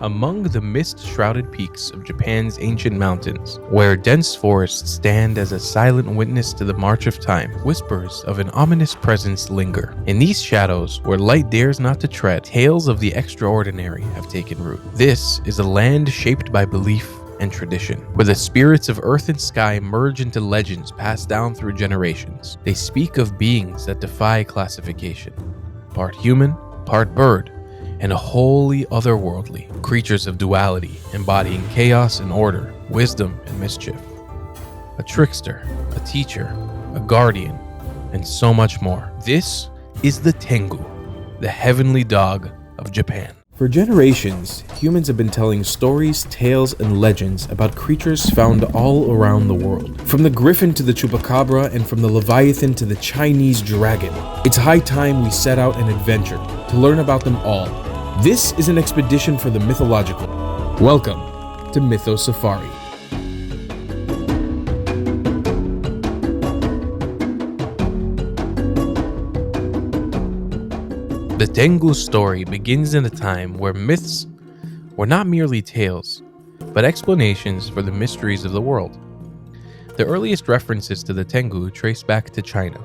Among the mist-shrouded peaks of Japan's ancient mountains, where dense forests stand as a silent witness to the march of time, whispers of an ominous presence linger. In these shadows, where light dares not to tread, tales of the extraordinary have taken root. This is a land shaped by belief and tradition, where the spirits of earth and sky merge into legends passed down through generations. They speak of beings that defy classification, part human, part bird, and wholly otherworldly, creatures of duality, embodying chaos and order, wisdom and mischief. A trickster, a teacher, a guardian, and so much more. This is the Tengu, the heavenly dog of Japan. For generations, humans have been telling stories, tales, and legends about creatures found all around the world. From the griffin to the chupacabra, and from the leviathan to the Chinese dragon. It's high time we set out an adventure to learn about them all. This is an expedition for the mythological. Welcome to Mytho Safari. The Tengu story begins in a time where myths were not merely tales, but explanations for the mysteries of the world. The earliest references to the Tengu trace back to China,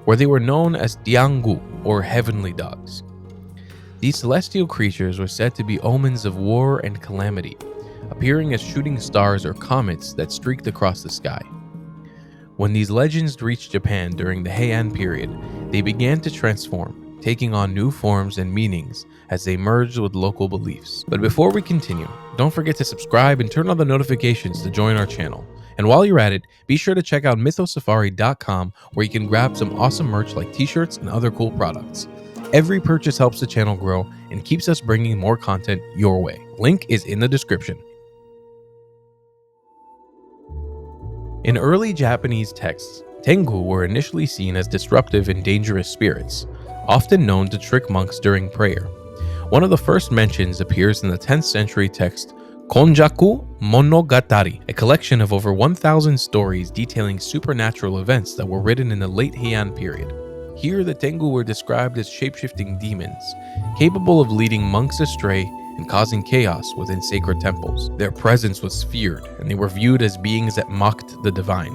where they were known as Diangu, or heavenly dogs. These celestial creatures were said to be omens of war and calamity, appearing as shooting stars or comets that streaked across the sky. When these legends reached Japan during the Heian period, they began to transform, taking on new forms and meanings as they merged with local beliefs. But before we continue, don't forget to subscribe and turn on the notifications to join our channel. And while you're at it, be sure to check out mythosafari.com, where you can grab some awesome merch like t-shirts and other cool products. Every purchase helps the channel grow and keeps us bringing more content your way. Link is in the description. In early Japanese texts, Tengu were initially seen as disruptive and dangerous spirits, often known to trick monks during prayer. One of the first mentions appears in the 10th century text Konjaku Monogatari, a collection of over 1,000 stories detailing supernatural events that were written in the late Heian period. Here, the Tengu were described as shape-shifting demons, capable of leading monks astray and causing chaos within sacred temples. Their presence was feared, and they were viewed as beings that mocked the divine.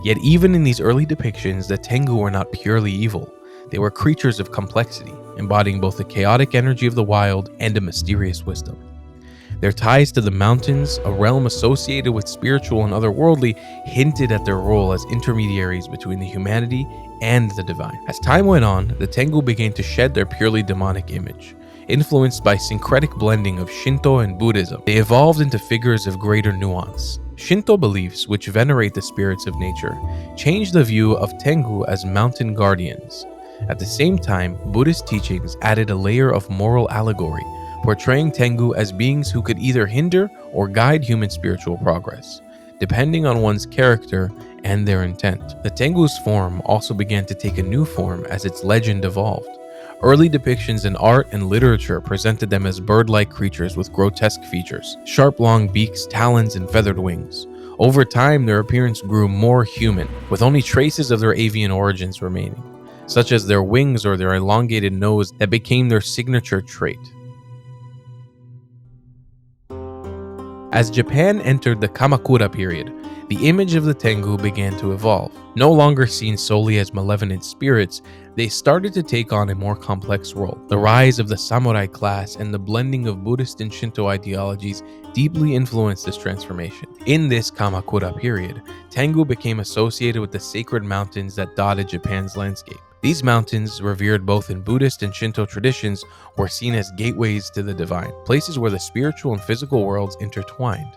Yet even in these early depictions, the Tengu were not purely evil. They were creatures of complexity, embodying both the chaotic energy of the wild and a mysterious wisdom. Their ties to the mountains, a realm associated with spiritual and otherworldly, hinted at their role as intermediaries between the humanity and the divine. As time went on, the Tengu began to shed their purely demonic image. Influenced by syncretic blending of Shinto and Buddhism, they evolved into figures of greater nuance. Shinto beliefs, which venerate the spirits of nature, changed the view of Tengu as mountain guardians. At the same time, Buddhist teachings added a layer of moral allegory, portraying Tengu as beings who could either hinder or guide human spiritual progress, depending on one's character and their intent. The Tengu's form also began to take a new form as its legend evolved. Early depictions in art and literature presented them as bird-like creatures with grotesque features, sharp long beaks, talons, and feathered wings. Over time, their appearance grew more human, with only traces of their avian origins remaining, such as their wings or their elongated nose that became their signature trait. As Japan entered the Kamakura period, the image of the Tengu began to evolve. No longer seen solely as malevolent spirits, they started to take on a more complex role. The rise of the samurai class and the blending of Buddhist and Shinto ideologies deeply influenced this transformation. In this Kamakura period, Tengu became associated with the sacred mountains that dotted Japan's landscape. These mountains, revered both in Buddhist and Shinto traditions, were seen as gateways to the divine, places where the spiritual and physical worlds intertwined.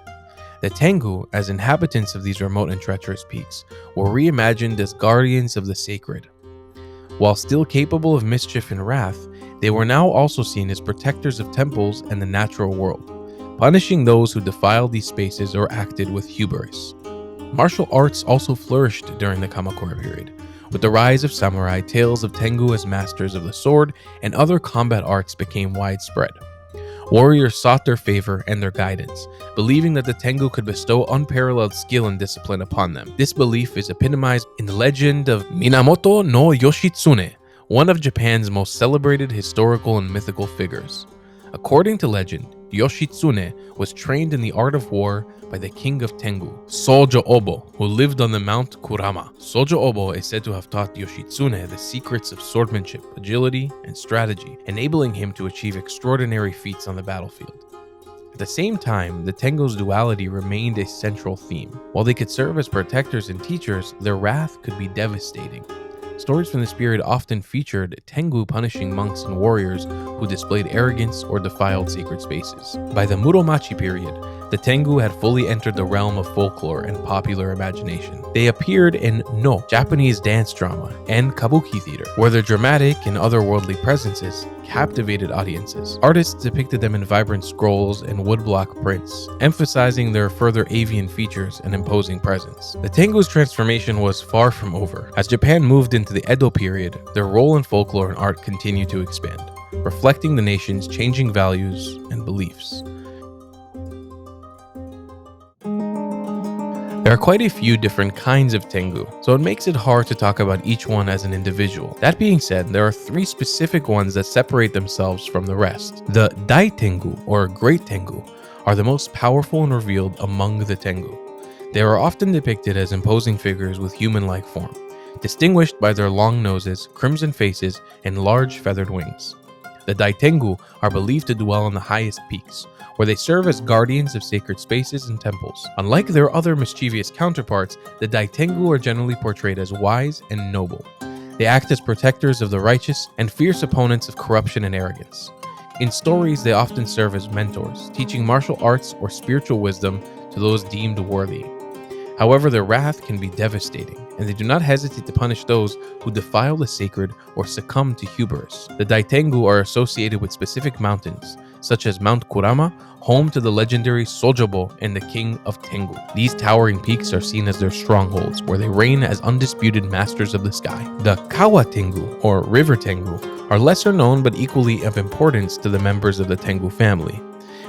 The Tengu, as inhabitants of these remote and treacherous peaks, were reimagined as guardians of the sacred. While still capable of mischief and wrath, they were now also seen as protectors of temples and the natural world, punishing those who defiled these spaces or acted with hubris. Martial arts also flourished during the Kamakura period. With the rise of samurai, tales of Tengu as masters of the sword and other combat arts became widespread. Warriors sought their favor and their guidance, believing that the Tengu could bestow unparalleled skill and discipline upon them. This belief is epitomized in the legend of Minamoto no Yoshitsune, one of Japan's most celebrated historical and mythical figures. According to legend, Yoshitsune was trained in the art of war by the king of Tengu, Sojo Obo, who lived on the Mount Kurama. Sojo Obo is said to have taught Yoshitsune the secrets of swordsmanship, agility, and strategy, enabling him to achieve extraordinary feats on the battlefield. At the same time, the Tengu's duality remained a central theme. While they could serve as protectors and teachers, their wrath could be devastating. Stories from this period often featured Tengu punishing monks and warriors who displayed arrogance or defiled sacred spaces. By the Muromachi period, the Tengu had fully entered the realm of folklore and popular imagination. They appeared in No, Japanese dance drama, and kabuki theater, where their dramatic and otherworldly presences captivated audiences. Artists depicted them in vibrant scrolls and woodblock prints, emphasizing their further avian features and imposing presence. The Tengu's transformation was far from over. As Japan moved into the Edo period, their role in folklore and art continued to expand, reflecting the nation's changing values and beliefs. There are quite a few different kinds of Tengu, so it makes it hard to talk about each one as an individual. That being said, there are 3 specific ones that separate themselves from the rest. The Dai Tengu, or Great Tengu, are the most powerful and revealed among the Tengu. They are often depicted as imposing figures with human-like form, distinguished by their long noses, crimson faces, and large feathered wings. The Dai Tengu are believed to dwell on the highest peaks, where they serve as guardians of sacred spaces and temples. Unlike their other mischievous counterparts, the Dai Tengu are generally portrayed as wise and noble. They act as protectors of the righteous and fierce opponents of corruption and arrogance. In stories, they often serve as mentors, teaching martial arts or spiritual wisdom to those deemed worthy. However, their wrath can be devastating, and they do not hesitate to punish those who defile the sacred or succumb to hubris. The Dai Tengu are associated with specific mountains, such as Mount Kurama, home to the legendary Sojobo and the King of Tengu. These towering peaks are seen as their strongholds, where they reign as undisputed masters of the sky. The Kawa Tengu, or River Tengu, are lesser known but equally of importance to the members of the Tengu family.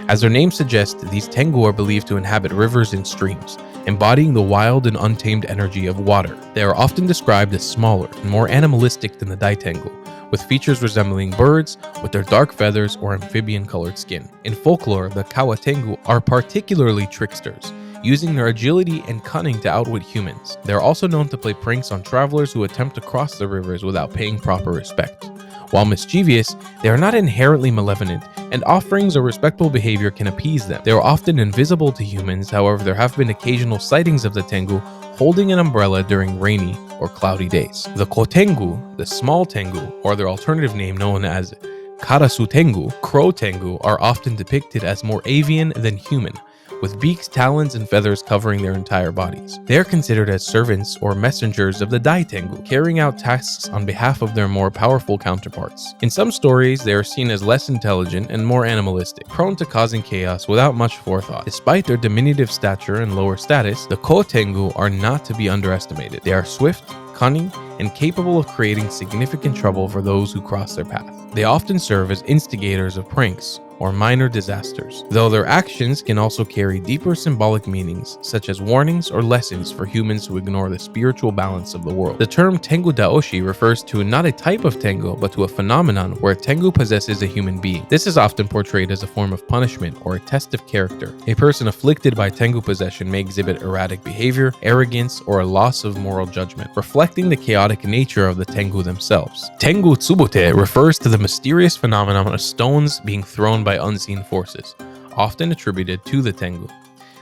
As their name suggests, these Tengu are believed to inhabit rivers and streams, embodying the wild and untamed energy of water. They are often described as smaller and more animalistic than the Dai Tengu, with features resembling birds with their dark feathers or amphibian-colored skin. In folklore, the Kawa Tengu are particularly tricksters, using their agility and cunning to outwit humans. They are also known to play pranks on travelers who attempt to cross the rivers without paying proper respect. While mischievous, they are not inherently malevolent, and offerings or respectful behavior can appease them. They are often invisible to humans, however there have been occasional sightings of the Tengu holding an umbrella during rainy or cloudy days. The Kotengu, the small Tengu, or their alternative name known as Karasu Tengu, Crow Tengu, are often depicted as more avian than human, with beaks, talons, and feathers covering their entire bodies. They are considered as servants or messengers of the Dai Tengu, carrying out tasks on behalf of their more powerful counterparts. In some stories, they are seen as less intelligent and more animalistic, prone to causing chaos without much forethought. Despite their diminutive stature and lower status, the Ko Tengu are not to be underestimated. They are swift, cunning, and capable of creating significant trouble for those who cross their path. They often serve as instigators of pranks or minor disasters, though their actions can also carry deeper symbolic meanings, such as warnings or lessons for humans who ignore the spiritual balance of the world. The term Tengu Daoshi refers to not a type of Tengu, but to a phenomenon where Tengu possesses a human being. This is often portrayed as a form of punishment or a test of character. A person afflicted by Tengu possession may exhibit erratic behavior, arrogance, or a loss of moral judgment, reflecting the chaotic nature of the Tengu themselves. Tengu Tsubute refers to the mysterious phenomenon of stones being thrown by unseen forces, often attributed to the Tengu.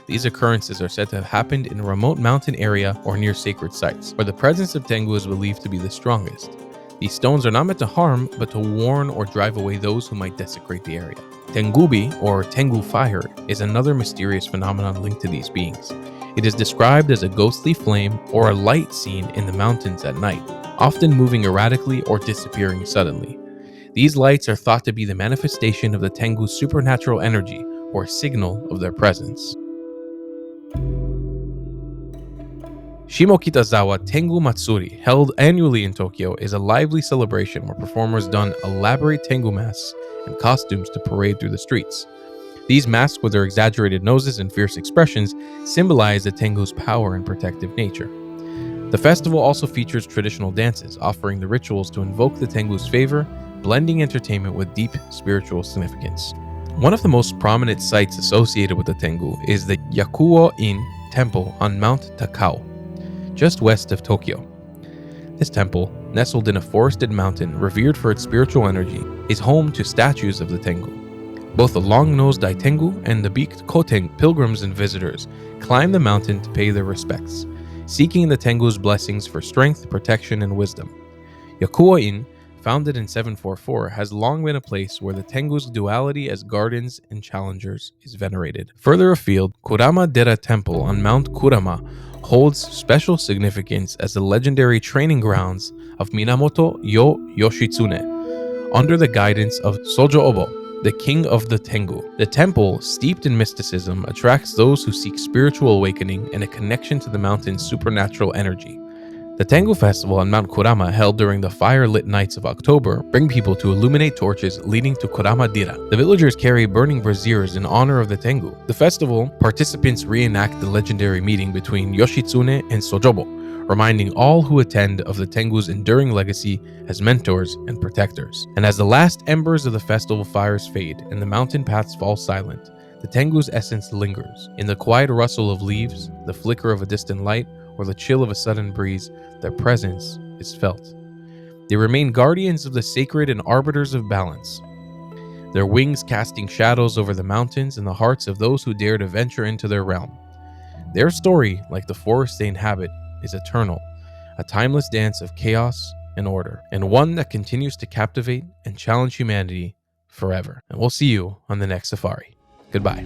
These occurrences are said to have happened in a remote mountain area or near sacred sites, where the presence of Tengu is believed to be the strongest. These stones are not meant to harm, but to warn or drive away those who might desecrate the area. Tengubi, or Tengu fire, is another mysterious phenomenon linked to these beings. It is described as a ghostly flame or a light seen in the mountains at night, often moving erratically or disappearing suddenly. These lights are thought to be the manifestation of the Tengu's supernatural energy or signal of their presence. Shimokitazawa Tengu Matsuri, held annually in Tokyo, is a lively celebration where performers don elaborate Tengu masks and costumes to parade through the streets. These masks, with their exaggerated noses and fierce expressions, symbolize the Tengu's power and protective nature. The festival also features traditional dances, offering the rituals to invoke the Tengu's favor, blending entertainment with deep spiritual significance. One of the most prominent sites associated with the Tengu is the Yakuo-in Temple on Mount Takao, just west of Tokyo. This temple, nestled in a forested mountain revered for its spiritual energy, is home to statues of the Tengu. Both the long-nosed Tengu and the beaked Koteng pilgrims and visitors climb the mountain to pay their respects, seeking the Tengu's blessings for strength, protection, and wisdom. Yakuo-in, founded in 744, has long been a place where the Tengu's duality as guardians and challengers is venerated. Further afield, Kurama-dera Temple on Mount Kurama holds special significance as the legendary training grounds of Minamoto Yo Yoshitsune, under the guidance of Sojo-obo, the king of the Tengu. The temple, steeped in mysticism, attracts those who seek spiritual awakening and a connection to the mountain's supernatural energy. The Tengu festival on Mount Kurama, held during the fire-lit nights of October, bring people to illuminate torches leading to Kurama-dera. The villagers carry burning braziers in honor of the Tengu. The festival, participants reenact the legendary meeting between Yoshitsune and Sojobo, reminding all who attend of the Tengu's enduring legacy as mentors and protectors. And as the last embers of the festival fires fade and the mountain paths fall silent, the Tengu's essence lingers. In the quiet rustle of leaves, the flicker of a distant light, or the chill of a sudden breeze, their presence is felt. They remain guardians of the sacred and arbiters of balance, their wings casting shadows over the mountains and the hearts of those who dare to venture into their realm. Their story, like the forest they inhabit, is eternal, a timeless dance of chaos and order, and one that continues to captivate and challenge humanity forever. And we'll see you on the next safari. Goodbye.